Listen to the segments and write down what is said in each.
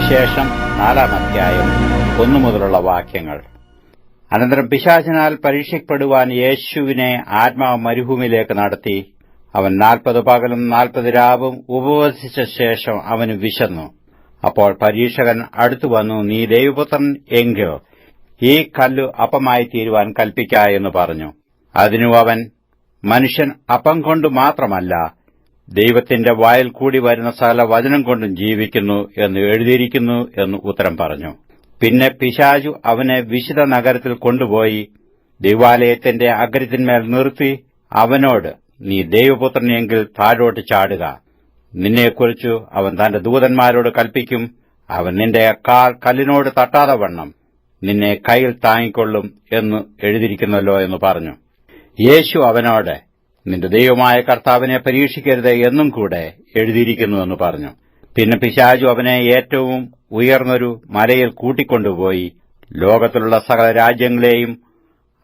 സുവിശേഷം 4-ാം അധ്യായം 1 മുതലുള്ള വാക്യങ്ങൾ. അനന്തരം പിശാചിനാൽ പരീക്ഷിക്കപ്പെടുവാൻ യേശുവിനെ ആത്മാവ് മരുഭൂമിയിലേക്ക് നടത്തി. അവൻ 40 പകലും 40 രാവും ഉപവസിച്ച ശേഷം അവന് വിശന്നു. അപ്പോൾ പരീക്ഷകൻ അടുത്തുവന്നു, നീ ദൈവപുത്രൻ എങ്കിൽ ഈ കല്ല് അപ്പമായി തീരുവാൻ കൽപ്പിക്ക എന്ന് പറഞ്ഞു. അതിനു അവൻ, മനുഷ്യൻ അപ്പം കൊണ്ട് മാത്രമല്ല, ദൈവത്തിന്റെ വായിൽ കൂടി വരുന്ന സകല വചനം കൊണ്ടും ജീവിക്കുന്നു എന്ന് എഴുതിയിരിക്കുന്നു എന്ന് ഉത്തരം പറഞ്ഞു. പിന്നെ പിശാചു അവനെ വിശുദ്ധ നഗരത്തിൽ കൊണ്ടുപോയി ദൈവാലയത്തിന്റെ അഗ്രത്തിന്മേൽ നിർത്തി അവനോട്, നീ ദൈവപുത്രനെങ്കിൽ താഴോട്ട് ചാടുക. നിന്നെക്കുറിച്ചു അവൻ തന്റെ ദൂതന്മാരോട് കൽപ്പിക്കും. അവൻ നിന്റെ കാൽ കല്ലിനോട് തട്ടാതെ വണ്ണം നിന്നെ കൈയിൽ താങ്ങിക്കൊള്ളും എന്ന് എഴുതിയിരിക്കുന്നല്ലോ എന്ന് പറഞ്ഞു. യേശു അവനോട്, നിന്റെ ദൈവമായ കർത്താവിനെ പരീക്ഷിക്കരുത് എന്നും കൂടെ എഴുതിയിരിക്കുന്നുവെന്ന് പറഞ്ഞു. പിന്നെ പിശാചു അവനെ ഏറ്റവും ഉയർന്നൊരു മലയിൽ കൂട്ടിക്കൊണ്ടുപോയി ലോകത്തിലുള്ള സകല രാജ്യങ്ങളെയും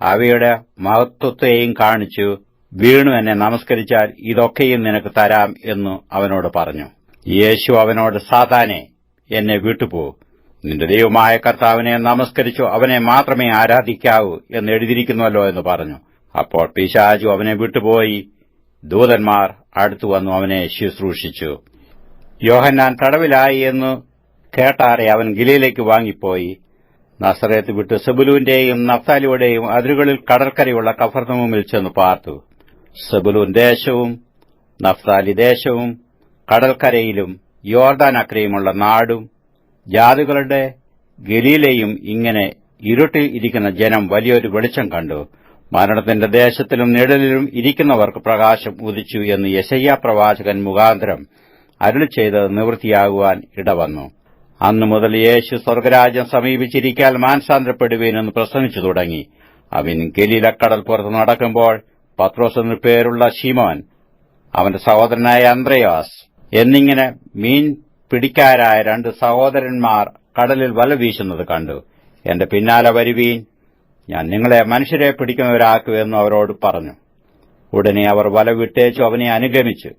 അവയുടെ മഹത്വത്തെയും കാണിച്ചു, വീണു എന്നെ നമസ്കരിച്ചാൽ ഇതൊക്കെയും നിനക്ക് തരാം എന്ന് അവനോട് പറഞ്ഞു. യേശു അവനോട്, സാത്താനെ, എന്നെ വിട്ടുപോ, നിന്റെ ദൈവമായ കർത്താവിനെ നമസ്കരിച്ചു അവനെ മാത്രമേ ആരാധിക്കാവൂ എന്ന് എഴുതിയിരിക്കുന്നുവല്ലോ എന്ന് പറഞ്ഞു. അപ്പോൾ പിശാചു അവനെ വിട്ടുപോയി. ദൂതന്മാർ അടുത്തുവന്നു അവനെ ശുശ്രൂഷിച്ചു. യോഹന്നാൻ തടവിലായി എന്ന് കേട്ടാറെ അവൻ ഗലീലയ്ക്ക് വാങ്ങിപ്പോയി. നസറേത്ത് വിട്ട് സെബുലൂന്റെയും നഫ്താലിയുടെയും അതിരുകളിൽ കടൽക്കരയുള്ള കഫർനഹൂമിൽ ചെന്ന് പാർത്തു. സെബുലൂൻ ദേശവും നഫ്താലി ദേശവും കടൽക്കരയിലും യോർദാൻ അക്കരെയുമുള്ള നാടും ജാതികളുടെ ഗലീലയും ഇങ്ങനെ ഇരുട്ടിൽ ഇരിക്കുന്ന ജനം വലിയൊരു വെളിച്ചം കണ്ടു. മരണത്തിന്റെ ദേശത്തിലും നിഴലിലും ഇരിക്കുന്നവർക്ക് പ്രകാശം ഉദിച്ചു എന്ന് യെശയ്യാ പ്രവാചകൻ മുഖാന്തരം അരുളിച്ചെയ്ത് നിവൃത്തിയാകുവാൻ ഇടവന്നു. അന്നു മുതൽ യേശു സ്വർഗരാജ്യം സമീപിച്ചിരിക്കാൻ മാനസാന്തരപ്പെടുവീൻ എന്ന് പ്രസംഗിച്ചു തുടങ്ങി. അവൻ ഗലീലക്കടൽ പുറത്ത് നടക്കുമ്പോൾ പത്രോസ് എന്നു പേരുള്ള ശിമോൻ, അവന്റെ സഹോദരനായ അന്ത്രയാസ് എന്നിങ്ങനെ മീൻ പിടിക്കാരായ 2 സഹോദരന്മാർ കടലിൽ വല വീശുന്നത് കണ്ടു. എന്റെ പിന്നാലെ വരുവീൻ, ഞാൻ നിങ്ങളെ മനുഷ്യരെ പിടിക്കുന്നവരാക്കുമെന്ന് അവരോട് പറഞ്ഞു. ഉടനെ അവർ വല വിട്ടേച്ചു അവനെ അനുഗമിച്ചു.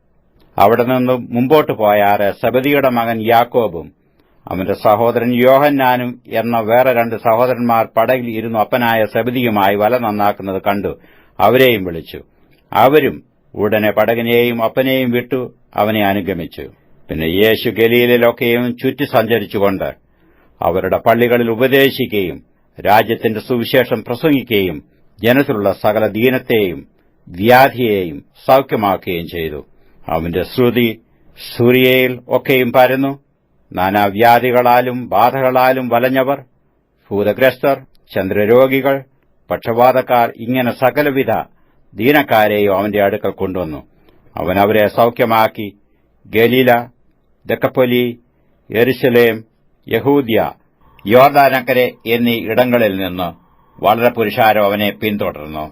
അവിടെ നിന്ന് മുമ്പോട്ട് പോയാറ് സെബദിയുടെ മകൻ യാക്കോബും അവന്റെ സഹോദരൻ യോഹന്നാനും എന്ന വേറെ 2 സഹോദരന്മാർ പടകിൽ ഇരുന്നു അപ്പനായ സെബദിയുമായി വല നന്നാക്കുന്നത് കണ്ടു അവരെയും വിളിച്ചു. അവരും ഉടനെ പടകിനെയും അപ്പനെയും വിട്ടു അവനെ അനുഗമിച്ചു. പിന്നെ യേശു ഗലീലയിലൊക്കെയും ചുറ്റി സഞ്ചരിച്ചുകൊണ്ട് അവരുടെ പള്ളികളിൽ ഉപദേശിക്കുകയും രാജ്യത്തിന്റെ സുവിശേഷം പ്രസംഗിക്കുകയും ജനത്തിലുള്ള സകല ദീനത്തെയും വ്യാധിയെയും സൌഖ്യമാക്കുകയും ചെയ്തു. അവന്റെ ശ്രുതി സൂര്യയിൽ ഒക്കെയും പരന്നു. നാനാവ്യാധികളാലും ബാധകളാലും വലഞ്ഞവർ, ഭൂതഗ്രസ്തർ, ചന്ദ്രരോഗികൾ, പക്ഷപാതക്കാർ, ഇങ്ങനെ സകലവിധ ദീനക്കാരെയും അവന്റെ അടുക്കൽ കൊണ്ടുവന്നു. അവൻ അവരെ സൌഖ്യമാക്കി. ഗലീല, ദെക്കപ്പൊലി, യെരുശലേം, യഹൂദ്യ, യോർദാനക്കരെ എന്നീ ഇടങ്ങളിൽ നിന്ന് വളരെ പുരുഷാരം അവനെ പിന്തുടർന്നു.